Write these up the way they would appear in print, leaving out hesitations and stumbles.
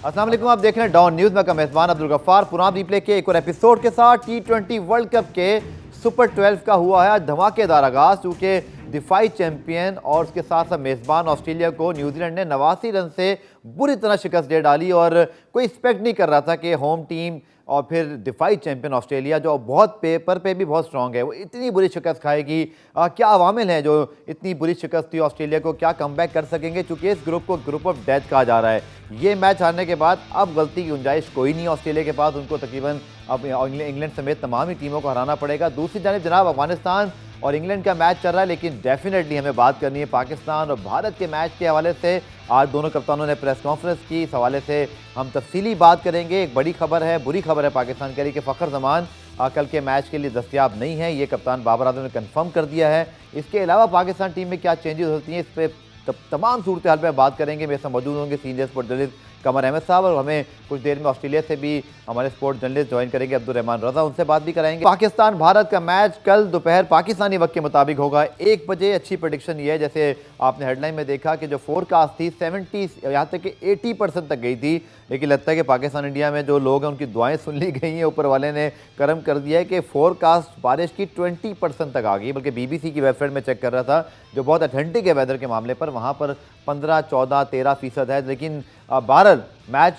अस्सलाम वालेकुम, आप देख रहे हैं डॉन न्यूज़ में। का मेज़बान अब्दुल गफ्फार पुराना रिप्ले के एक और एपिसोड के साथ T20 वर्ल्ड कप के सुपर 12 का हुआ है आज धमाकेदार आगाज़, क्योंकि दिफाई चैंपियन और उसके साथ साथ मेज़बान ऑस्ट्रेलिया को न्यूजीलैंड ने 89 रन से बुरी तरह शिकस्त दे डाली। और कोई एक्सपेक्ट नहीं कर रहा था कि होम टीम और फिर दिफाई चैंपियन ऑस्ट्रेलिया, जो बहुत पेपर पे भी बहुत स्ट्रॉन्ग है, वो इतनी बुरी शिकस्त खाएगी। क्या अवामिल हैं जो इतनी बुरी शिकस्त थी ऑस्ट्रेलिया को, क्या कमबैक कर सकेंगे? चूंकि इस ग्रुप को ग्रुप ऑफ डेथ कहा जा रहा है। ये मैच हारने के बाद अब गलती की गुंजाइश कोई नहीं ऑस्ट्रेलिया के पास। उनको तकरीबन अब इंग्लैंड समेत तमाम ही टीमों को हराना पड़ेगा। दूसरी जानिब जनाब अफगानिस्तान और इंग्लैंड का मैच चल रहा है, लेकिन डेफिनेटली हमें बात करनी है पाकिस्तान और भारत के मैच के हवाले से। आज दोनों कप्तानों ने प्रेस कॉन्फ्रेंस की, इस हवाले से हम तफसीली बात करेंगे। एक बड़ी खबर है, बुरी खबर है पाकिस्तान के लिए कि फ़खर जमान कल के मैच के लिए दस्तयाब नहीं है। ये कप्तान बाबर आजम ने कन्फर्म कर दिया है। इसके अलावा पाकिस्तान टीम में क्या चेंजेस होती हैं, इस पर तमाम सूरत हाल पर बात करेंगे। मेरे साथ मौजूद होंगे सीनियर स्पोर्ट जर्नलिस्ट कमर अहमद साहब, और हमें कुछ देर में ऑस्ट्रेलिया से भी हमारे स्पोर्ट्स जर्नलिस्ट ज्वाइन करेंगे अब्दुल रहमान रजा, उनसे बात भी कराएंगे। पाकिस्तान भारत का मैच कल दोपहर पाकिस्तानी वक्त के मुताबिक होगा 1 बजे। अच्छी प्रेडिक्शन ये है, जैसे आपने हेडलाइन में देखा कि जो फोरकास्ट थी 70 यहाँ तक कि 80% तक गई थी, लेकिन लगता है कि पाकिस्तान इंडिया में जो लोग हैं उनकी दुआएं सुन ली गई हैं। ऊपर वाले ने करम कर दिया है कि फोरकास्ट बारिश की 20% तक आ गई। बल्कि BBC की वेबसाइट में चेक कर रहा था, जो बहुत अथेंटिक है वेदर के मामले पर, वहाँ पर 15, 14, 13% है। लेकिन बहरहाल मैच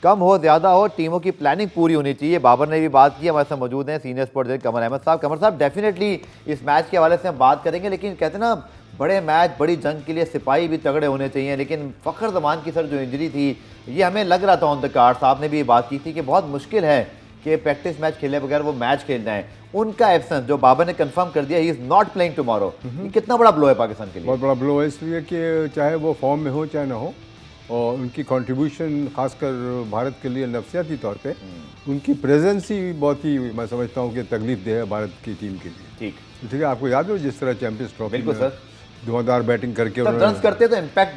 कम हो ज़्यादा हो, टीमों की प्लानिंग पूरी होनी चाहिए। बाबर ने भी बात की। हमारे साथ मौजूद हैं सीनियर स्पोर्ट जर्नलिस्ट कमर अहमद साहब। कमर साहब, डेफिनेटली इस मैच के हवाले से हम बात करेंगे, लेकिन कहते हैं ना, बड़े मैच बड़ी जंग के लिए सिपाही भी तगड़े होने चाहिए। लेकिन फ़खर जमान की सर जो इंजरी थी, ये हमें लग रहा था ऑन द कार्ड, साहब ने भी बात की थी कि बहुत मुश्किल है कि प्रैक्टिस मैच खेले बगैर वो मैच खेलना है। उनका एब्सेंस जो बाबर ने कंफर्म कर दिया, he is not playing tomorrow, ये कितना बड़ा ब्लो है पाकिस्तान के लिए? बहुत बड़ा ब्लो है, इसलिए कि चाहे वो फॉर्म में हो चाहे ना हो, और उनकी कंट्रीब्यूशन खासकर भारत के लिए नफसियाती तौर पे उनकी प्रेजेंस ही बहुत ही, मैं समझता हूँ कि तकलीफ दे है भारत की टीम के लिए। ठीक है, आपको याद हो जिस तरह चैंपियंस ट्रॉफी में धुआंधार बैटिंग करके रन करते हैं तो इम्पैक्ट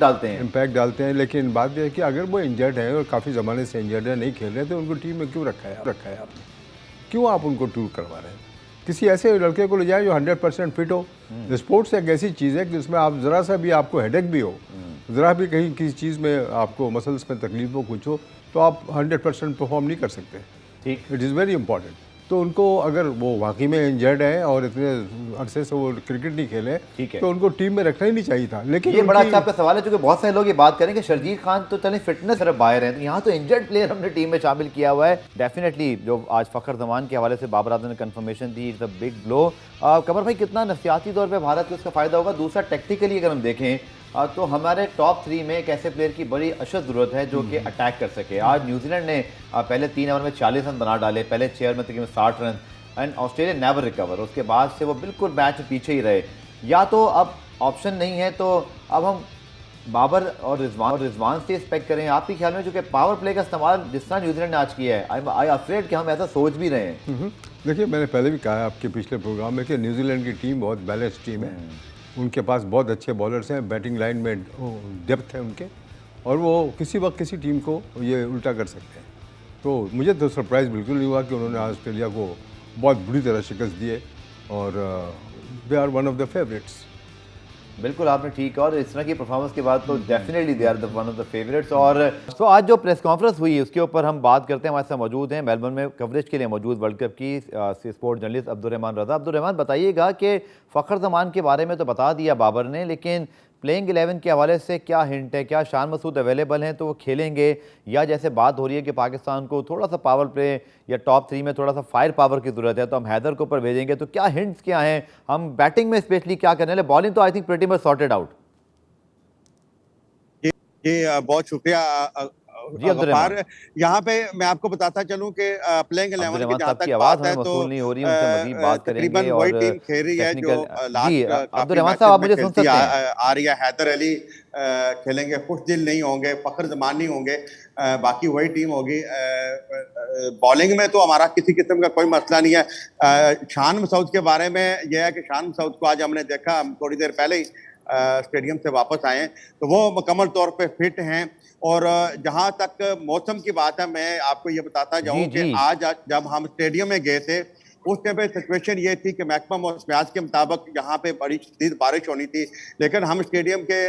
डालते हैं। लेकिन बात यह है कि अगर वो इंजर्ड है और काफ़ी ज़माने से इंजर्ड है, नहीं खेल रहे, तो उनको टीम में क्यों रखा है आपने? क्यों आप उनको टूर करवा रहे हैं? किसी ऐसे लड़के को ले जाए जो 100% फिट हो। स्पोर्ट्स एक ऐसी चीज़ है कि उसमें आप ज़रा सा भी आपको हेडेक भी हो, ज़रा भी कहीं किसी चीज़ में आपको मसल्स में तकलीफ हो, कुछ हो, तो आप 100% परफॉर्म नहीं कर सकते। ठीक, इट इज़ वेरी इंपॉर्टेंट। तो उनको, अगर वो वाकई में इंजर्ड है और इतने अरसे से वो क्रिकेट नहीं खेले, तो उनको टीम में रखना ही नहीं चाहिए था। लेकिन ये बड़ा अच्छा आपका सवाल है, क्योंकि बहुत सारे लोग ये बात करेंगे शर्जील खान तो चले फिटनेस तरफ बाहर हैं, तो यहाँ तो इंजर्ड प्लेयर हमने टीम में शामिल किया हुआ है। डेफिनेटली जो आज फ़खर जमान के हवाले से बाबर आजम ने कंफर्मेशन दी, it's a big blow. Qamar भाई, कितना नफसियाती तौर पर भारत को इसका फ़ायदा होगा? दूसरा, टेक्टिकली अगर हम देखें तो हमारे टॉप 3 में एक ऐसे प्लेयर की बड़ी अशद ज़रूरत है जो कि अटैक कर सके। आज न्यूजीलैंड ने पहले 3 ओवर में 40 रन बना डाले, पहले 6 ओवर में तकरीबन 60 run, and Australia never recover. उसके बाद से वो बिल्कुल मैच पीछे ही रहे। या तो अब ऑप्शन नहीं है, तो अब हम बाबर और रिजवान से एक्सपेक्ट करें। आपके ख्याल में, जो कि पावर प्ले का इस्तेमाल जिस तरह न्यूजीलैंड ने आज किया है, आई अफ्रेड कि हम ऐसा सोच भी रहे हैं। देखिए, मैंने पहले भी कहा है आपके पिछले प्रोग्राम में कि न्यूजीलैंड की टीम बहुत बैलेंस टीम है। उनके पास बहुत अच्छे बॉलर्स हैं, बैटिंग लाइन में डेप्थ है उनके, और वो किसी वक्त किसी टीम को ये उल्टा कर सकते हैं। तो मुझे तो सरप्राइज़ बिल्कुल नहीं हुआ कि उन्होंने ऑस्ट्रेलिया को बहुत बुरी तरह शिकस्त दिए, और they are one of the favourites. बिल्कुल, आपने ठीक है, और इस तरह की परफॉर्मेंस के बाद तो definitely they are the one of the favourites. और तो आज जो प्रेस कॉन्फ्रेंस हुई उसके ऊपर हम बात करते हैं। हमारे साथ मौजूद हैं मेलबर्न में कवरेज के लिए मौजूद वर्ल्ड कप की स्पोर्ट जर्नलिस्ट अब्दुल रहमान रजा। अब्दुल रहमान, बताइएगा कि फ़खर जमान के बारे में तो बता दिया बाबर ने, लेकिन प्लेइंग 11 के हवाले से क्या हिंट है? क्या शान मसूद अवेलेबल हैं तो वो खेलेंगे, या जैसे बात हो रही है कि पाकिस्तान को थोड़ा सा पावर प्ले या टॉप 3 में थोड़ा सा फायर पावर की ज़रूरत है, तो हम हैदर को ऊपर भेजेंगे? तो क्या हिंट्स क्या हैं? हम बैटिंग में स्पेशली क्या करने वाले? बॉलिंग तो I think pretty much sorted out. जी, बहुत शुक्रिया गफ्फार। यहाँ पे मैं आपको बताता चलूँ कि प्लेइंग 11 की जहाँ तक बात है, तो तकरीबन वही टीम खेल रही है जो लास्ट काफी मैचेस में खेलती आ रही है। हैदर अली खेलेंगे, खुशदिल नहीं होंगे, फ़खर जमान नहीं होंगे, बाकी वही टीम होगी। बॉलिंग में तो हमारा किसी किस्म का कोई मसला नहीं है। शान मसूद के बारे में यह है कि शान मसूद को आज हमने देखा, हम थोड़ी देर पहले ही स्टेडियम से वापस आए हैं, तो वो मुकम्मल तौर पे फिट हैं। और जहां तक मौसम की बात है, मैं आपको ये बताता जाऊं कि आज जब हम स्टेडियम में गए थे उस टाइम पे सिचुएशन ये थी कि महकमा मौसमियात के मुताबिक यहाँ पे बड़ी शदीद बारिश होनी थी, लेकिन हम स्टेडियम के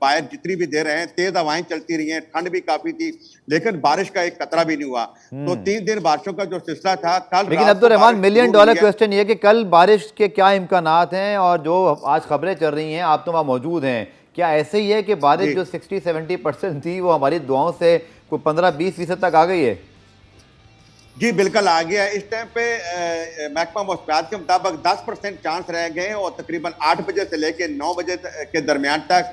बाहर जितनी भी देर हैं तेज हवाएं चलती रही हैं, ठंड भी काफी थी, लेकिन बारिश का एक कतरा भी नहीं हुआ। तो 3 दिन बारिशों का जो सिलसिला था कल, लेकिन अब्दुर्रहमान $1 मिलियन क्वेश्चन ये कि कल बारिश के क्या इम्कानात हैं, और जो आज खबरें चल रही हैं, आप तो वहाँ मौजूद हैं, क्या ऐसे ही है कि बारिश जो 60-70% थी वो हमारी दुआओं से कोई 15-20% तक आ गई है? जी बिल्कुल आ गया। इस टाइम पे महकमा मौसमियात के मुताबिक 10% चांस रह गए हैं, और तकरीबन 8 बजे से लेकर 9 बजे के दरमियान तक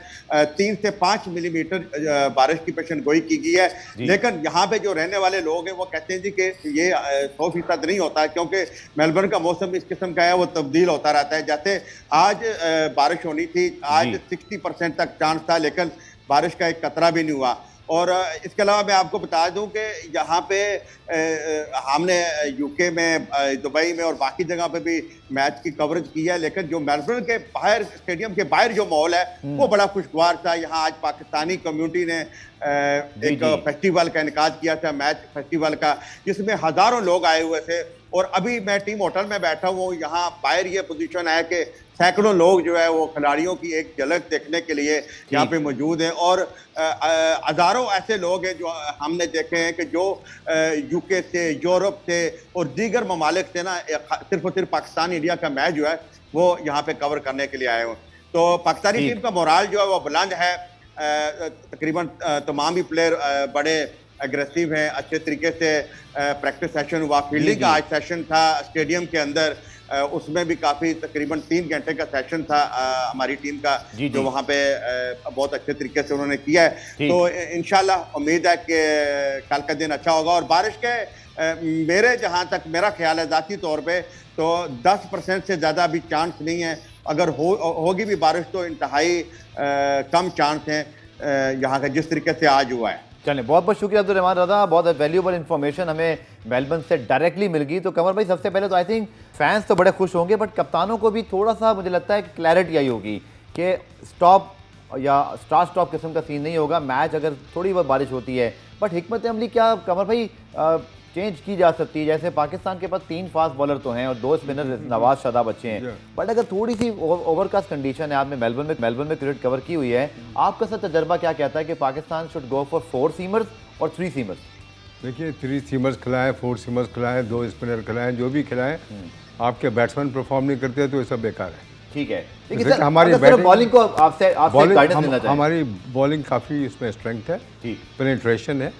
3 से 5 मिलीमीटर बारिश की पेशन गोई की गई है। लेकिन यहाँ पे जो रहने वाले लोग हैं वो कहते हैं जी कि ये 100% नहीं होता, क्योंकि मेलबर्न का मौसम इस किस्म का है, वो तब्दील होता रहता है। जैसे आज बारिश होनी थी, आज 60% तक चांस था, लेकिन बारिश का एक कतरा भी नहीं हुआ। और इसके अलावा मैं आपको बता दूं कि यहाँ पे हमने यूके में, दुबई में और बाकी जगह पे भी मैच की कवरेज की है, लेकिन जो मेलबर्न के बाहर, स्टेडियम के बाहर जो माहौल है वो बड़ा खुशगवार था। यहाँ आज पाकिस्तानी कम्युनिटी ने एक फेस्टिवल का इनेकाद किया था, मैच फेस्टिवल का, जिसमें हजारों लोग आए हुए थे। और अभी मैं टीम होटल में बैठा हूँ, यहाँ बाहर ये पोजीशन है कि सैकड़ों लोग जो है वो खिलाड़ियों की एक झलक देखने के लिए यहाँ पे मौजूद हैं। और हजारों ऐसे लोग हैं जो हमने देखे हैं कि जो यूके से, यूरोप से और दीगर ममालिक से ना सिर्फ और सिर्फ पाकिस्तान इंडिया का मैच जो है वो यहाँ पे कवर करने के लिए आए हुए। तो पाकिस्तानी टीम का मोराल जो है वो बुलंद है। तकरीबन तमाम ही प्लेयर बड़े एग्रेसिव हैं, अच्छे तरीके से प्रैक्टिस सेशन हुआ। फील्डिंग का आज सेशन था स्टेडियम के अंदर, उसमें भी काफी तकरीबन 3 घंटे का सेशन था हमारी टीम का, जो वहां पे बहुत अच्छे तरीके से उन्होंने किया है। तो इंशाल्लाह उम्मीद है कि कल का दिन अच्छा होगा। और बारिश के मेरे जहां तक मेरा ख्याल है ज़ाती तौर पे, तो 10% से ज़्यादा अभी चांस नहीं है। अगर होगी भी बारिश तो इंतहाई कम चांस हैं यहाँ का, जिस तरीके से आज हुआ है। चलिए, बहुत बहुत शुक्रिया अब्दुर्रहमान रज़ा, बहुत वैल्यूबल इन्फॉर्मेशन हमें मेलबर्न से डायरेक्टली मिल गई। तो कमर भाई, सबसे पहले तो आई थिंक फैंस तो बड़े खुश होंगे, बट कप्तानों को भी थोड़ा सा मुझे लगता है कि क्लैरिटी आई होगी कि स्टॉप या स्टार स्टॉप किस्म का सीन नहीं होगा मैच अगर थोड़ी बहुत बारिश होती है। बट हिकमत अमली क्या कमर भाई चेंज की जा सकती है? जैसे पाकिस्तान के पास 3 फास्ट बॉलर तो हैं और 2 स्पिनर नवाज शादाब अच्छे हैं, बट अगर थोड़ी सी ओवरकास्ट कंडीशन है, आपने मेलबर्न में क्रिकेट कवर की हुई है, आपका सब तजर्बा क्या कहता है कि Pakistan should go for 4 seamers और 3 सीमर्स? देखिए, 3 सीमर्स खिलाएं, 4 सीमर्स खिलाएं, 2 स्पिनर खिलाएं, जो भी खिलाएं, आपके बैट्समैन परफॉर्म नहीं करते तो ये सब बेकार है। ठीक है, लेकिन सर हमारी बॉलिंग को आपसे गाइडेंस देना चाहिए। हमारी बॉलिंग काफ़ी इसमें स्ट्रेंथ है, पेनिट्रेशन है,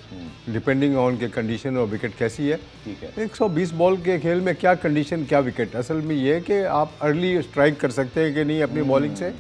डिपेंडिंग ऑन के कंडीशन और विकेट कैसी है। ठीक है, 120 बॉल के खेल में क्या कंडीशन क्या विकेट, असल में ये है कि आप अर्ली स्ट्राइक कर सकते हैं कि नहीं अपनी बॉलिंग से,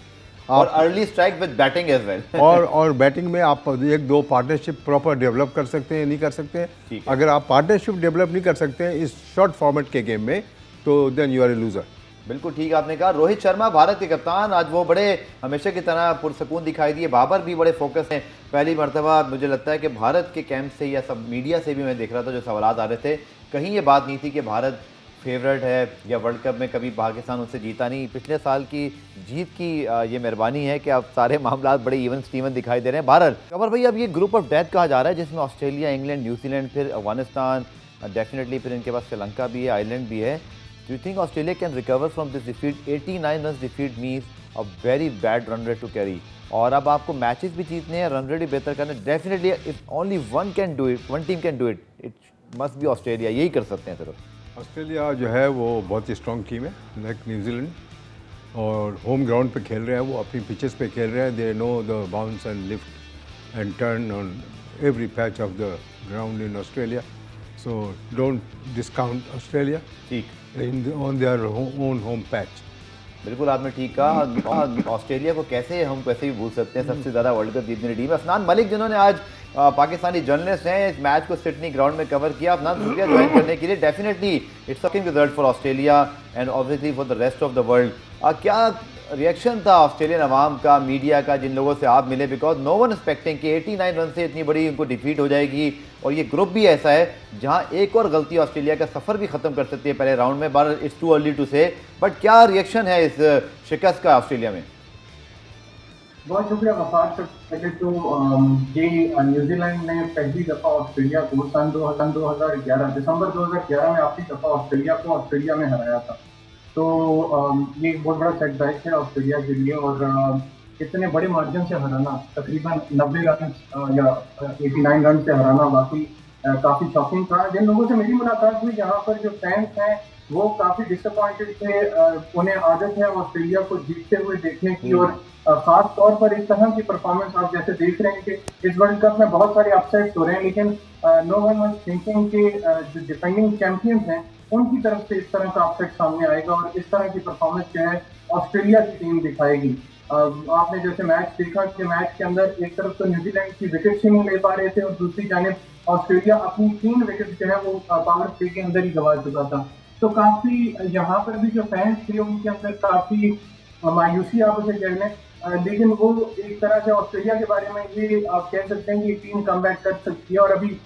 और early strike with batting as well. और बैटिंग में आप 1-2 पार्टनरशिप प्रॉपर डेवलप कर सकते हैं, नहीं कर सकते हैं। अगर आप पार्टनरशिप डेवलप नहीं कर सकते हैं इस शॉर्ट फॉर्मेट के गेम में, तो then you are a loser. बिल्कुल ठीक आपने कहा। रोहित शर्मा भारत के कप्तान, आज वो बड़े हमेशा की तरह पुरसकून दिखाई दिए। बाबर भी बड़े फोकस हैं। पहली मरतबा मुझे लगता है कि भारत के कैंप से या सब मीडिया से भी मैं देख रहा था जो सवाल आ रहे थे, कहीं ये बात नहीं थी कि भारत फेवरेट है या वर्ल्ड कप में कभी पाकिस्तान उससे जीता नहीं। पिछले साल की जीत की ये मेहरबानी है कि अब सारे मामला बड़े इवन स्टीवन दिखाई दे रहे हैं। भारत कमर भाई, अब ये ग्रुप ऑफ डेथ कहा जा रहा है जिसमें ऑस्ट्रेलिया, इंग्लैंड, न्यूजीलैंड, फिर अफगानिस्तान, डेफिनेटली फिर इनके पास श्रीलंका भी है, आयरलैंड भी है। Do you think Australia can recover from this defeat? 89 runs defeat means a very bad run rate to carry. और अब आपको मैचेस भी जीतने हैं, रन रेट भी बेहतर करना है। Definitely if only one team can do it, it must be Australia. यही कर सकते हैं सिर्फ। ऑस्ट्रेलिया जो है वो बहुत ही स्ट्रॉन्ग टीम है, लाइक न्यूजीलैंड, और होम ग्राउंड पे खेल रहे हैं, वो अपनी पिचेस पे खेल रहे हैं। They know the bounce and lift and turn on every patch of the ground in Australia, so don't discount Australia. ठीक, on their own home patch। बिल्कुल आपने ठीक कहा। ऑस्ट्रेलिया को कैसे हम ही भूल सकते हैं, सबसे ज़्यादा वर्ल्ड कप जीतने वाली टीम। अफनान मलिक जिन्होंने आज पाकिस्तानी जर्नलिस्ट हैं, इस मैच को सिडनी ग्राउंड में कवर किया। अफनान, शुक्रिया ज्वाइन करने के लिए। Definitely it's shocking result for Australia and obviously for the rest of the world. क्या रिएक्शन था ऑस्ट्रेलियन अवाम का, मीडिया का, जिन लोगों से आप मिले? बिकॉज नो वन एक्सपेक्टिंग कि 89 रन से इतनी बड़ी उनको डिफीट हो जाएगी, और ये ग्रुप भी ऐसा है जहां एक और गलती ऑस्ट्रेलिया का सफ़र भी ख़त्म कर सकती है पहले राउंड में। But it's too early to say, but क्या रिएक्शन है इस शिकस्त का ऑस्ट्रेलिया में? बहुत शुक्रिया वफार। से पहले तो ये न्यूजीलैंड ने पहली दफ़ा ऑस्ट्रेलिया को सन 2011 दिसंबर 2011 में आखिरी दफ़ा ऑस्ट्रेलिया को ऑस्ट्रेलिया में हराया था। तो ये एक बहुत बड़ा सेटबैक है ऑस्ट्रेलिया के लिए, और इतने बड़े मार्जिन से हराना, तकरीबन 90 रन या 89 रन से हराना वाकई काफ़ी शॉकिंग था। जिन लोगों से मेरी मुलाकात हुई यहाँ पर, जो फैंस हैं वो काफ़ी डिसअपॉइंटेड थे। उन्हें आदत है ऑस्ट्रेलिया को जीतते हुए देखने की, और खास तौर पर इस तरह की परफॉर्मेंस आप जैसे देख रहे हैं कि इस वर्ल्ड कप में बहुत सारे अपसेट्स हो रहे हैं, लेकिन नो वन वाज थिंकिंग कि जो डिफेंडिंग चैंपियंस हैं उनकी तरफ से इस तरह का अपसेट सामने आएगा और इस तरह की परफॉर्मेंस जो है ऑस्ट्रेलिया की टीम दिखाएगी। आपने जैसे मैच देखा कि मैच के अंदर एक तरफ तो न्यूजीलैंड की विकेट ही नहीं ले पा रहे थे, और दूसरी जानिब ऑस्ट्रेलिया अपनी 3 विकेट जो है वो पावर प्ले के अंदर ही गंवा चुका था। तो काफी यहाँ पर भी जो फैंस थे उनके अंदर काफी मायूसी आप उसे कह लें, लेकिन वो एक तरह से ऑस्ट्रेलिया के बारे में ये आप कह सकते हैं कि टीम कमबैक कर सकती है। और अभी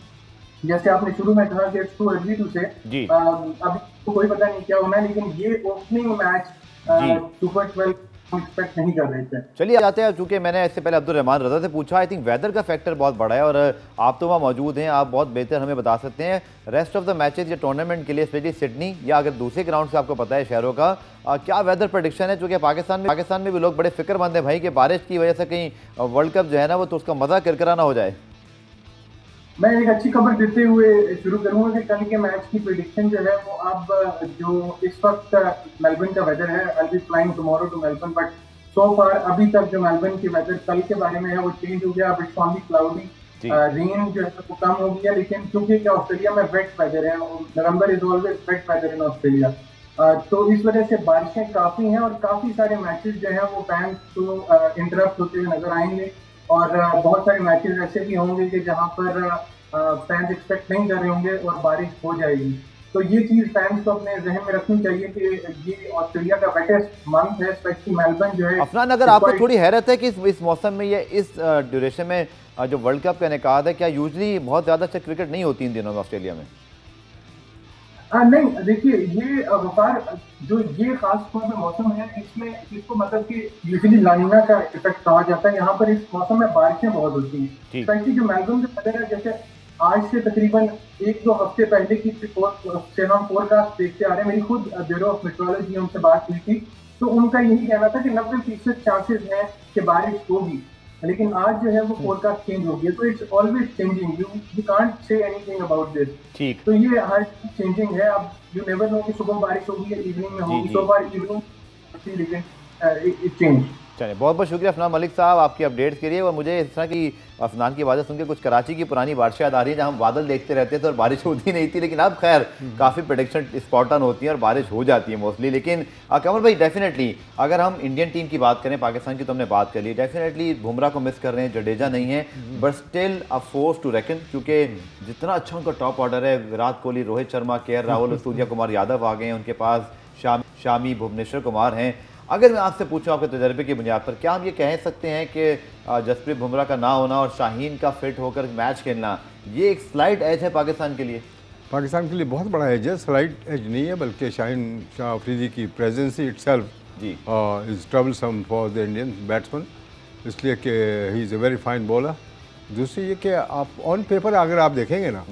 जैसे आपने शुरू में कहा कि इट्स टू अर्ली टू से, अभी तो कोई पता नहीं क्या होना है, लेकिन ये ओपनिंग मैच सुपर 12 एक्सपेक्ट नहीं कर रहे थे। चलिए जाते हैं, चूंकि मैंने इससे पहले अब्दुल रहमान रजा से पूछा, आई थिंक वेदर का फैक्टर बहुत बड़ा है और आप तो वहाँ मौजूद हैं, आप बहुत बेहतर हमें बता सकते हैं रेस्ट ऑफ द मैचेस या टूर्नामेंट के लिए, स्पेशली सिडनी या अगर दूसरे ग्राउंड से आपको पता है शहरों का, क्या वेदर प्रेडिक्शन है? चूँकि पाकिस्तान में भी लोग बड़े फिक्रमंद हैं भाई कि बारिश की वजह से कहीं वर्ल्ड कप जो है ना वो तो उसका मज़ा किरकिरा ना हो जाए। मैं एक अच्छी खबर देते हुए शुरू करूंगा कि कल के मैच की प्रेडिक्शन जो है वो अब जो इस वक्त मेलबर्न का वेदर है, I will be flying tomorrow to Melbourne, but so far अभी तक जो मेलबर्न की वेदर कल के बारे में है वो चेंज हो गया। अब इट्स ऑनली क्लाउडी, रेन जो है वो कम हो गया, लेकिन क्योंकि ऑस्ट्रेलिया में वेट वेदर है, November is always wet weather in Australia, तो इस वजह से बारिशें काफी हैं और काफी सारे मैचेस जो हैं वो फैंस को इंटरप्ट होते हुए नजर आएंगे। और बहुत सारे मैचेस ऐसे भी होंगे कि जहां पर फैंस एक्सपेक्ट नहीं कर रहे होंगे और बारिश हो जाएगी। तो ये चीज फैंस को अपने जहन में रखनी चाहिए कि ये ऑस्ट्रेलिया का वेटेस्ट मंथ है, स्पेशली मेलबर्न जो है। अफनान, अगर आपको थोड़ी हैरत है कि इस मौसम में या इस ड्यूरेशन में जो वर्ल्ड कप का इनेकाद है, क्या यूजली बहुत ज़्यादा अच्छा क्रिकेट नहीं होती इन दिनों में ऑस्ट्रेलिया में? नहीं, देखिए ये व्यापार जो ये खास तौर पे मौसम है, इसमें इसको मतलब कि यूजुअली लानिना का इफेक्ट कहा जाता है। यहाँ पर इस मौसम में बारिशें बहुत होती हैं, स्पेशली जो मेलबर्न का वेदर है, जैसे आज से तकरीबन 1-2 हफ्ते पहले की से हम फोरकास्ट देखते आ रहे हैं। मेरी खुद ब्यूरो ऑफ मेट्रोलॉजी उनसे बात हुई थी, तो उनका यही कहना था कि 90% चांसेस है कि बारिश होगी, लेकिन आज जो है वो फोरकास्ट चेंज हो गया। तो it's always changing, you can't say anything about this. ठीक, तो ये हर चेंजिंग है, अब यू नेवर नो कि सुबह बारिश होगी या इवनिंग में होगी। सो फार इवनिंग, लेकिन इट चेंज। चलिए, बहुत बहुत शुक्रिया अफनान मलिक साहब आपकी अपडेट्स के लिए। और मुझे इस तरह की अफनान की आवाज़ें सुनकर कुछ कराची की पुरानी बारिश याद आ रही है, जहाँ हम बादल देखते रहते थे और बारिश होती नहीं थी, लेकिन अब खैर काफ़ी प्रेडिक्शन स्पॉट ऑन होती है और बारिश हो जाती है मोस्टली। लेकिन कमर भाई, डेफिनेटली अगर हम इंडियन टीम की बात करें, पाकिस्तान की तो हमने बात कर ली, डेफिनेटली बुमराह को मिस कर रहे हैं, जडेजा नहीं है, but still a force to reckon, क्योंकि जितना अच्छा उनका टॉप ऑर्डर है, विराट कोहली, रोहित शर्मा, केएल राहुल, सूर्या कुमार यादव आ गए हैं, उनके पास शामी, भुवनेश्वर कुमार हैं। अगर मैं आपसे पूछूं आपके तजर्बे की बुनियाद पर, क्या हम ये कह सकते हैं कि जसप्रीत बुमराह का ना होना और शाहीन का फिट होकर मैच खेलना, ये एक स्लाइट एज है पाकिस्तान के लिए? पाकिस्तान के लिए बहुत बड़ा एज है, स्लाइट एज नहीं है, बल्कि शाहीन शाह अफरीदी की presence he itself is troublesome for the Indian batsman, इसलिए कि he is a very fine bowler. दूसरी ये कि आप ऑन पेपर अगर आप देखेंगे ना,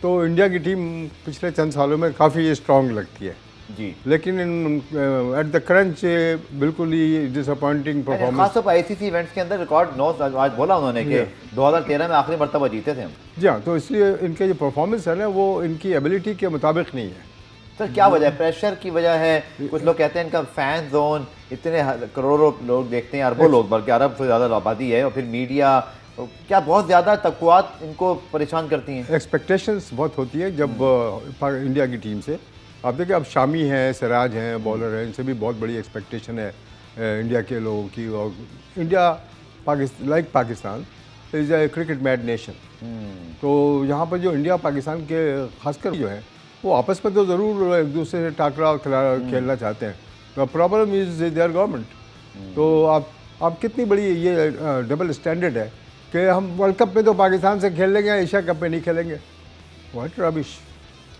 तो इंडिया की टीम पिछले चंद सालों में काफ़ी स्ट्रॉन्ग लगती है जी, लेकिन एट द क्रंच बिल्कुल ही डिसअपॉइंटिंग परफॉर्मेंस। खासतौर पर आईसीसी इवेंट्स के अंदर रिकॉर्ड 9 आज बोला उन्होंने कि 2013 में आखिरी मरतबा जीते थे हम। जी हाँ, तो इसलिए इनके जो परफॉर्मेंस है ना वो इनकी एबिलिटी के मुताबिक नहीं है। सर क्या वजह है? प्रेशर की वजह है? कुछ लोग कहते हैं इनका फैन जोन, इतने करोड़ों लोग देखते हैं, अरबों लोग, बल्कि अरब से ज़्यादा आबादी है, और फिर मीडिया, क्या बहुत ज़्यादा तवक्कुआत इनको परेशान करती हैं? एक्सपेक्टेशंस बहुत होती है जब इंडिया की टीम से। आप देखिए, अब शामी हैं, सिराज हैं, बॉलर हैं, इनसे भी बहुत बड़ी एक्सपेक्टेशन है इंडिया के लोगों की। और India Pakistan is a cricket mad nation, तो यहाँ पर जो इंडिया पाकिस्तान के खासकर जो है वो आपस में तो ज़रूर एक दूसरे से टाकरा खेलना चाहते हैं, तो प्रॉब्लम इज़ देयर गवर्नमेंट। तो आप कितनी बड़ी ये डबल स्टैंडर्ड है कि हम वर्ल्ड कप में तो पाकिस्तान से खेल लेंगे, एशिया कप में नहीं खेलेंगे, what rubbish.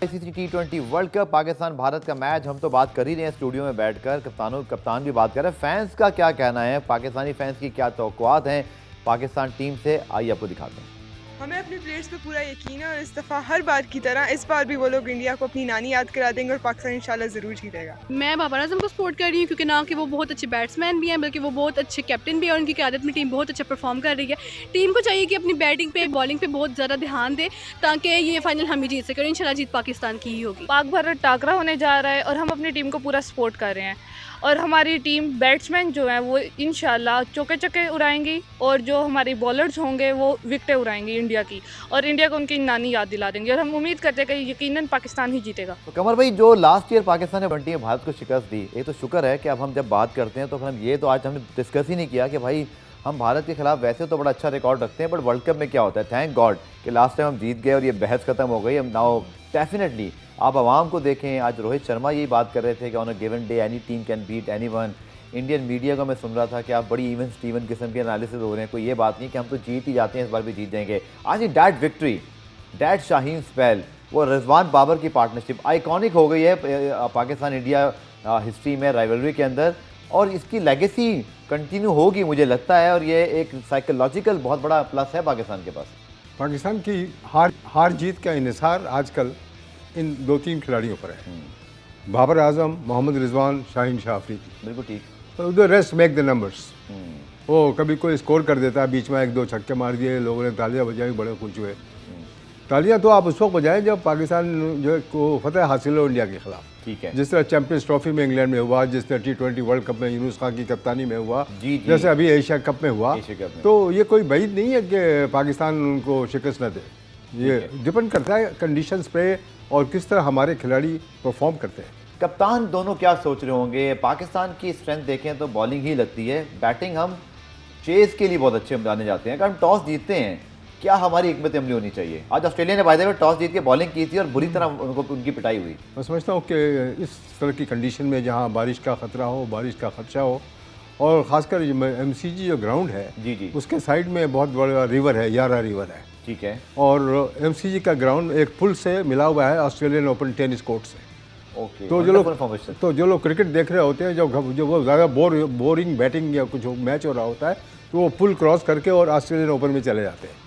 ICC T20 world cup Pakistan Bharat का मैच, हम तो बात कर ही रहे हैं स्टूडियो में बैठकर, कप्तान भी बात कर रहे हैं। फैंस का क्या कहना है, पाकिस्तानी फैंस की क्या तवक्कुआत हैं पाकिस्तान टीम से, आइए आपको दिखाते हैं। हमें अपने प्लेयर्स पे पूरा यकीन है और इस दफ़ा हर बार की तरह इस बार भी वो लोग इंडिया को अपनी नानी याद करा देंगे और पाकिस्तान इंशाल्लाह ज़रूर जीतेगा। मैं बाबर आजम को सपोर्ट कर रही हूँ क्योंकि ना कि वो बहुत अच्छे बैट्समैन भी हैं बल्कि वो बहुत अच्छे कैप्टन भी हैं और उनकी क़यादत में टीम बहुत अच्छा परफॉर्म कर रही है। टीम को चाहिए कि अपनी बैटिंग पे बॉलिंग पे बहुत ज़्यादा ध्यान दे ताकि ये फाइनल हम ही जीत सकें। इंशाल्लाह जीत पाकिस्तान की ही होगी। पाक भारत टाकरा होने जा रहा है और हम अपनी टीम को पूरा सपोर्ट कर रहे हैं और हमारी टीम बैट्समैन जो हैं वो इंशाल्लाह चौके चौके उड़ाएंगी और जो हमारे बॉलर्स होंगे वो विकेटें उड़ाएंगी इंडिया की और इंडिया को उनकी नानी याद दिला देंगे और हम उम्मीद करते हैं कि यकीनन पाकिस्तान ही जीतेगा। तो कमर भाई, जो लास्ट ईयर पाकिस्तान ने वनडे में भारत को शिकस्त दी, ये तो शुक्र है कि अब हम जब बात करते हैं तो फिर हम ये तो आज हमने डिस्कस ही नहीं किया कि भाई हम भारत के खिलाफ वैसे तो बड़ा अच्छा रिकॉर्ड रखते हैं, बट वर्ल्ड कप में क्या होता है। थैंक गॉड कि लास्ट टाइम हम जीत गए और ये बहस खत्म हो गई। हम नाउ डेफिनेटली आप आवाम को देखें, आज रोहित शर्मा यही बात कर रहे थे कि on a given day any team can beat anyone. Indian media को मैं सुन रहा था कि आप बड़ी इवन स्टीवन किस्म के एनालिसिस हो रहे हैं, कोई ये बात नहीं कि हम तो जीत ही जाते हैं, इस बार भी जीत जाएंगे। आज ही that victory, that Shaheen spell, वो रिजवान बाबर की पार्टनरशिप आइकॉनिक हो गई है पाकिस्तान इंडिया हिस्ट्री में, राइवलरी के अंदर, और इसकी लेगेसी कंटिन्यू होगी मुझे लगता है, और ये एक साइकोलॉजिकल बहुत बड़ा प्लस है पाकिस्तान के पास। पाकिस्तान की हार जीत का इन्हिसार आजकल इन 2-3 खिलाड़ियों पर है, बाबर आजम, मोहम्मद रिजवान, शाहीन शाह अफरीदी। बिल्कुल ठीक। The rest make the numbers. वो कभी कोई स्कोर कर देता है, बीच में 1-2 छक्के मार दिए, लोगों ने तालियां बजाई, बड़े खुश हुए। तालियां तो आप उस वक्त बजाएं जब पाकिस्तान जो को फतह हासिल हो इंडिया के खिलाफ। ठीक है। जिस तरह चैंपियंस ट्रॉफी में इंग्लैंड में हुआ, जिस तरह T20 वर्ल्ड कप में यूनुस खान की कप्तानी में हुआ, जैसे अभी एशिया कप में हुआ, तो ये कोई बैद नहीं है कि पाकिस्तान उनको शिकस्त न दे। ये डिपेंड करता है कंडीशंस पे और किस तरह हमारे खिलाड़ी परफॉर्म करते हैं। कप्तान दोनों क्या सोच रहे होंगे? पाकिस्तान की स्ट्रेंथ देखें तो बॉलिंग ही लगती है, बैटिंग हम चेस के लिए बहुत अच्छे माने जाते हैं। अगर हम टॉस जीतते हैं, क्या हमारी हिकमत अमली होनी चाहिए? आज ऑस्ट्रेलिया ने बाय द वे टॉस जीत के बॉलिंग की थी और बुरी तरह उनकी पिटाई हुई। मैं समझता हूँ कि इस तरह की कंडीशन में जहाँ बारिश का खतरा हो, बारिश का खदशा हो, और ख़ासकर MCG जो ग्राउंड है जी उसके साइड में बहुत बड़ा रिवर है, यारा रिवर है। ठीक है। और MCG का ग्राउंड एक पुल से मिला हुआ है ऑस्ट्रेलियन ओपन टेनिस कोर्ट से। ओके। तो जो लोग क्रिकेट देख रहे होते हैं, जो वो ज़्यादा बोरिंग बैटिंग या कुछ मैच हो रहा होता है, तो वो पुल क्रॉस करके और ऑस्ट्रेलियन ओपन में चले जाते हैं।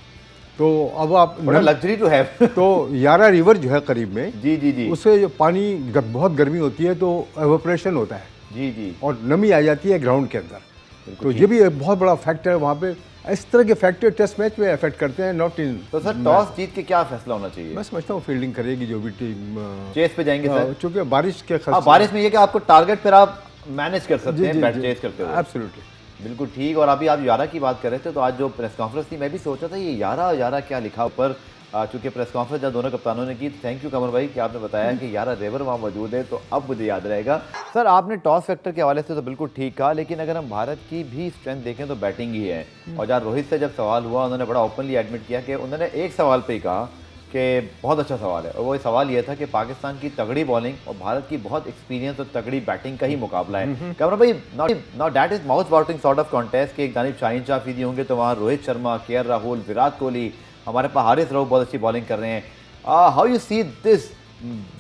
तो अब आप लग्जरी टू हैव। तो यारा रिवर जो है करीब में, जी उससे जो पानी बहुत गर्मी होती है तो एवोपरेशन होता है जी, और नमी आ जाती है ग्राउंड के अंदर। तो ये भी एक बहुत बड़ा फैक्टर है वहाँ पे। इस तरह के फैक्टर टेस्ट मैच में अफेक्ट करते हैं, नॉट इन। तो सर टॉस जीत के क्या फैसला होना चाहिए? मैं समझता हूँ फील्डिंग करेगी जो भी टीम, चेस पे जाएंगे सर, चूंकि बारिश के बारिश में ये कि आपको टारगेट पर आप मैनेज कर सकते हैं बैट चेस करते हुए। एब्सोल्युटली, बिल्कुल ठीक। और अभी आप यारा की बात कर रहे थे, तो आज जो प्रेस कॉन्फ्रेंस थी, मैं भी सोचा था ये यारा क्या लिखा ऊपर, चूँकि प्रेस कॉन्फ्रेंस जब दोनों कप्तानों ने की। थैंक यू कमर भाई कि आपने बताया कि यारा रिवर वहाँ मौजूद है, तो अब मुझे याद रहेगा। सर आपने टॉस फैक्टर के हवाले से तो बिल्कुल ठीक कहा, लेकिन अगर हम भारत की भी स्ट्रेंथ देखें तो बैटिंग ही है। और जहाँ रोहित से जब सवाल हुआ, उन्होंने बड़ा ओपनली एडमिट किया कि उन्होंने एक सवाल पर ही कहा कि बहुत अच्छा सवाल है, और वो सवाल ये था कि पाकिस्तान की तगड़ी बॉलिंग और भारत की बहुत एक्सपीरियंस और तगड़ी बैटिंग का ही मुकाबला है। कमर भाई, not that is mouth watering sort of contest कि एक जानिब शाहीन शाह अफरीदी होंगे तो वहाँ रोहित शर्मा, KL राहुल, विराट कोहली, हमारे पास हारिस रऊफ बहुत अच्छी बॉलिंग कर रहे हैं। How you see this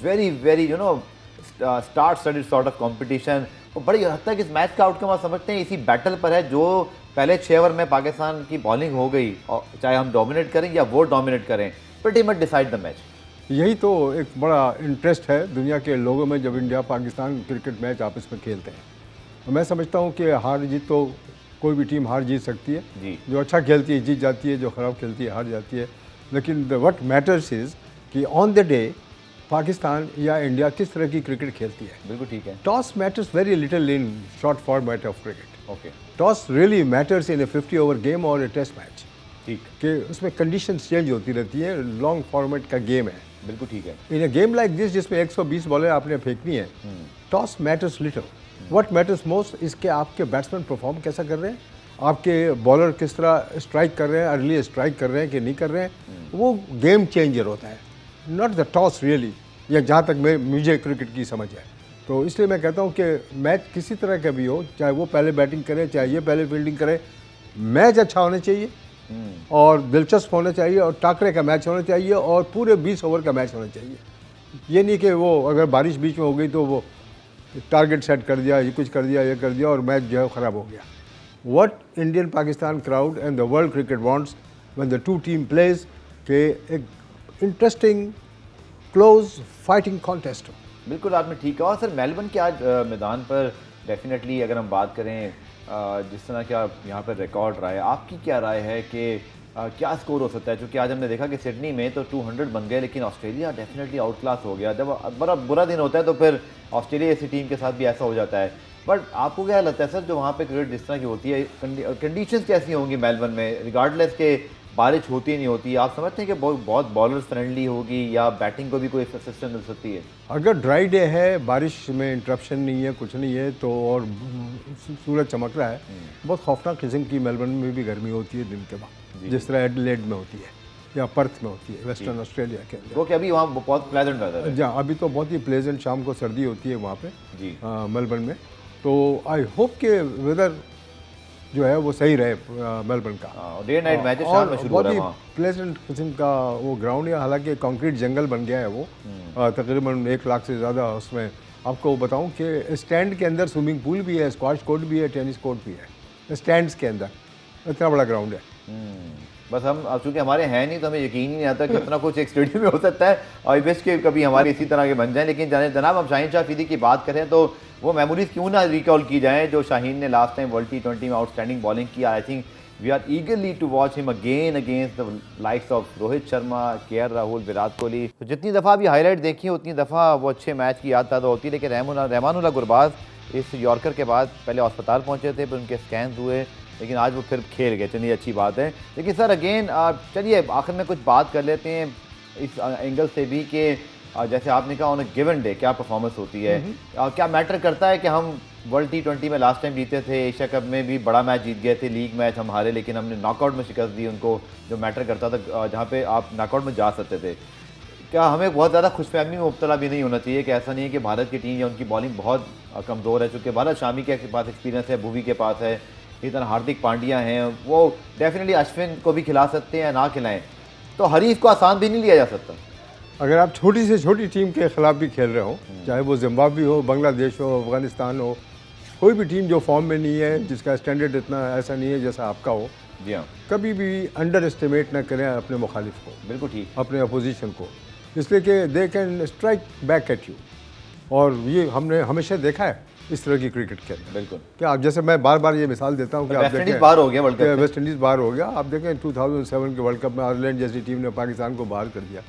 very you know start studied sort of competition? और बड़ी हद तक इस मैच का आउटकम आप समझते हैं इसी बैटल पर है, जो पहले 6 ओवर में पाकिस्तान की बॉलिंग हो गई, और चाहे हम डोमिनेट करें या वो डोमिनेट करें, pretty much decide the match। यही तो एक बड़ा इंटरेस्ट है दुनिया के लोगों में जब इंडिया पाकिस्तान क्रिकेट मैच आपस में खेलते हैं। तो मैं समझता हूँ कि हार जीत तो कोई भी टीम हार जीत सकती है जी। जो अच्छा खेलती है जीत जाती है, जो ख़राब खेलती है हार जाती है। लेकिन व्हाट मैटर्स इज़ कि ऑन द डे पाकिस्तान या इंडिया किस तरह की क्रिकेट खेलती है। बिल्कुल ठीक है। Toss matters very little in short format of cricket. Okay. Toss really matters in A 50 over game और ए टेस्ट मैच। ठीक। कि उसमें कंडीशंस चेंज होती रहती है, लॉन्ग फॉर्मेट का गेम है। बिल्कुल ठीक है। इन ए गेम लाइक दिस जिसमें 120 बॉलें आपने फेंकनी है, toss matters little. What matters most is के आपके बैट्समैन परफॉर्म कैसा कर रहे हैं, आपके बॉलर किस तरह स्ट्राइक कर रहे हैं, अर्ली स्ट्राइक कर रहे हैं कि नहीं कर रहे हैं, वो गेम चेंजर होता है, नॉट द टॉस रियली। या जहाँ तक मुझे क्रिकेट की समझ है, तो इसलिए मैं कहता हूँ कि मैच किसी तरह का भी हो, चाहे वो पहले बैटिंग करे चाहे ये पहले फील्डिंग करे, मैच अच्छा होना चाहिए और दिलचस्प होना चाहिए और टाकरे का मैच होना चाहिए और पूरे 20 ओवर का मैच होना चाहिए। ये नहीं कि वो अगर बारिश बीच में हो गई तो वो टारगेट सेट कर दिया, ये कुछ कर दिया, ये कर दिया और मैच जो है ख़राब हो गया। What Indian Pakistan crowd and the world cricket wants when the two team plays के एक इंटरेस्टिंग क्लोज फाइटिंग कॉन्टेस्ट हो। बिल्कुल आपने ठीक कहा। और सर मेलबर्न के आज मैदान पर डेफिनेटली अगर हम बात करें जिस तरह का यहाँ पर रिकॉर्ड रहा है, आपकी क्या राय है कि क्या स्कोर हो सकता है? क्योंकि आज हमने देखा कि सिडनी में तो 200 बन गए, लेकिन ऑस्ट्रेलिया डेफिनेटली आउट क्लास हो गया। जब बड़ा बुरा दिन होता है तो फिर ऑस्ट्रेलिया ऐसी टीम के साथ भी ऐसा हो जाता है। बट आपको क्या लगता है सर, जो वहाँ पे क्रिकेट जिस तरह की होती है, कंडीशंस कैसी होंगी मेलबर्न में, रिगार्डलेस के बारिश होती नहीं होती? आप समझते हैं कि बहुत बॉलर्स फ्रेंडली होगी या बैटिंग को भी कोई असिस्टेंस मिल सकती है? अगर ड्राई डे है, बारिश में इंटरप्शन नहीं है, कुछ नहीं है तो, और सूरज चमक रहा है, बहुत खौफनाक किस्म की मेलबर्न में भी गर्मी होती है दिन के बाद, जिस तरह एडिलेड में होती है या पर्थ में होती है वेस्टर्न ऑस्ट्रेलिया के अंदर। क्योंकि अभी वहाँ बहुत प्लेजेंट वेदर है। जी, अभी तो बहुत ही प्लेजेंट, शाम को सर्दी होती है वहाँ पे जी मेलबर्न में। तो आई होप के वेदर जो है वो सही रहे मेलबर्न का। डे नाइट मैच शाम में शुरू हो रहा है। बहुत ही प्लेजेंट किस्म का वो ग्राउंड है, हालांकि कंक्रीट जंगल बन गया है वो। तकरीबन 1 लाख से ज़्यादा उसमें आपको बताऊं कि स्टैंड के अंदर स्विमिंग पूल भी है, स्क्वाश कोर्ट भी है, टेनिस कोर्ट भी है स्टैंड्स के अंदर। इतना बड़ा ग्राउंड है। बस हम अब चूँकि हमारे हैं नहीं तो हमें यकीन ही नहीं आता कि इतना कुछ एक स्टेडियम में हो सकता है। और बेस्ट के कभी हमारे इसी तरह के बन जाएं। लेकिन जनाब हम शाहीन शाह अफरीदी की बात करें तो वो मेमोरीज क्यों ना रिकॉल की जाएँ जो शाहीन ने लास्ट टाइम वर्ल्ड T20 में आउटस्टैंडिंग बॉलिंग किया। I think we are eagerly to watch him again against the likes of Rohit Sharma, KL Rahul, Virat Kohli. तो जितनी दफ़ा भी हाईलाइट देखी उतनी दफ़ा वो अच्छे मैच की याद ताज़ा होती है। लेकिन रहमानुल्लाह गुरबाज इस यॉर्कर के बाद पहले अस्पताल पहुँचे थे, फिर उनके स्कैन हुए, लेकिन आज वो फिर खेल गए। चलिए अच्छी बात है। लेकिन सर अगेन चलिए आखिर में कुछ बात कर लेते हैं इस एंगल से भी कि जैसे आपने कहा ऑन अ गिवन डे क्या परफॉर्मेंस होती है। क्या मैटर करता है कि हम वर्ल्ड T20 में लास्ट टाइम जीते थे, एशिया कप में भी बड़ा मैच जीत गए थे, लीग मैच हम हारे लेकिन हमने नॉकआउट में शिकस्त दी उनको, जो मैटर करता था जहाँ पे आप नॉकआउट में जा सकते थे। क्या हमें बहुत ज़्यादा खुशफहमी में मुब्तला भी नहीं होना चाहिए कि ऐसा नहीं है कि भारत की टीम या उनकी बॉलिंग बहुत कमज़ोर है? चूँकि भारत शामी के पास एक्सपीरियंस है, भुवी के पास है, इस तरह हार्दिक पांड्या हैं, वो डेफिनेटली अश्विन को भी खिला सकते हैं, ना खिलाएं, तो हरीफ को आसान भी नहीं लिया जा सकता। अगर आप छोटी से छोटी टीम के खिलाफ भी खेल रहे हो, चाहे वो जिम्बाब्वे हो, बांग्लादेश हो, अफगानिस्तान हो, कोई भी टीम जो फॉर्म में नहीं है, जिसका स्टैंडर्ड इतना ऐसा नहीं है जैसा आपका हो, जी हाँ, कभी भी अंडर एस्टिमेट ना करें अपने मुखालिफ को। बिल्कुल ठीक, अपने अपोजिशन को, इसलिए कि they can strike back at you. और ये हमने हमेशा देखा है इस तरह की क्रिकेट के अंदर। बिल्कुल, क्या आप जैसे मैं बार बार ये मिसाल देता हूँ कि वेस्ट इंडीज बाहर हो गया वर्ल्ड कप, वेस्ट इंडीज़ बाहर हो गया। आप देखें 2007 के वर्ल्ड कप में आयरलैंड जैसी टीम ने पाकिस्तान को बाहर कर दिया।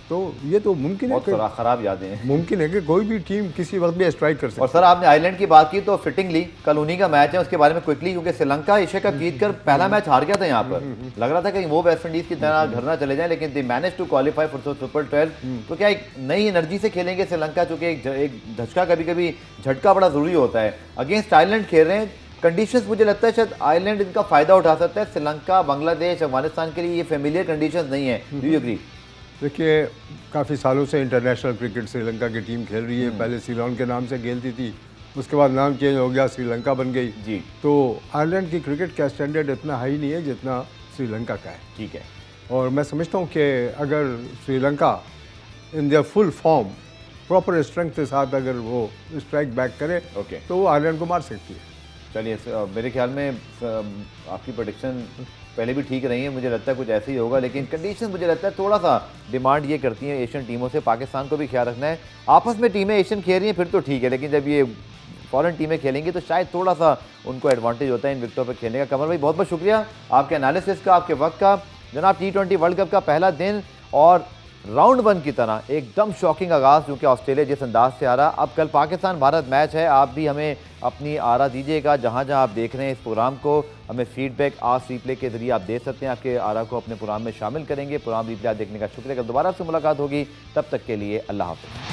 तो ये तो मुमकिन है, बहुत खराब यादें हैं, मुमकिन है कि कोई भी टीम किसी वक्त भी स्ट्राइक कर सकती है। और सर आपने आयरलैंड की बात की तो फिटिंगली कल उन्हीं का मैच है, उसके बारे में क्विकली, क्योंकि श्रीलंका एशिया कप जीत कर पहला मैच हार गया था यहाँ पर। लग रहा था कि वो वेस्ट इंडीज की तरह घर ना चले जाएं, लेकिन they manage to qualify for super 12। तो क्या एक नई एनर्जी से खेलेंगे श्रीलंका, चूँकि एक झटका कभी कभी झटका बड़ा जरूरी होता है। अगेंस्ट आयरलैंड खेल रहे हैं, कंडीशंस मुझे लगता है शायद आयरलैंड इनका फायदा उठा सकता है। श्रीलंका, बांग्लादेश, अफगानिस्तान के लिए ये फेमिलियर कंडीशंस नहीं है। Do you agree? देखिए, काफ़ी सालों से इंटरनेशनल क्रिकेट श्रीलंका की टीम खेल रही है। पहले सीलोन के नाम से खेलती थी, उसके बाद नाम चेंज हो गया, श्रीलंका बन गई जी। तो आयरलैंड की क्रिकेट का स्टैंडर्ड इतना हाई नहीं है जितना श्रीलंका का है। ठीक है, और मैं समझता हूँ कि अगर Sri Lanka in their full form proper strength के साथ अगर वो स्ट्राइक बैक करे तो वो आयरलैंड को मार सकती है। चलिए, मेरे ख्याल में आपकी प्रेडिक्शन पहले भी ठीक रही है, मुझे लगता है कुछ ऐसे ही होगा। लेकिन कंडीशन मुझे लगता है थोड़ा सा डिमांड ये करती हैं एशियन टीमों से, पाकिस्तान को भी ख्याल रखना है। आपस में टीमें एशियन खेल रही हैं फिर तो ठीक है, लेकिन जब ये फॉरेन टीमें खेलेंगी तो शायद थोड़ा सा उनको एडवांटेज होता है इन विकेटों पर खेलने का। कमर भाई बहुत बहुत शुक्रिया आपके एनालिसिस का, आपके वक्त का। जनाब T20 वर्ल्ड कप का पहला दिन और राउंड 1 की तरह एकदम शॉकिंग आगाज़, क्योंकि ऑस्ट्रेलिया जिस अंदाज से आ रहा। अब कल पाकिस्तान भारत मैच है, आप भी हमें अपनी आरा दीजिएगा जहाँ जहाँ आप देख रहे हैं इस प्रोग्राम को। हमें फीडबैक आज रिप्ले के जरिए आप दे सकते हैं, आपके आरा को अपने प्रोग्राम में शामिल करेंगे। प्रोग्राम रिप्ले देखने का शुक्रिया। कल दोबारा से मुलाकात होगी, तब तक के लिए अल्लाह हाफ़िज़।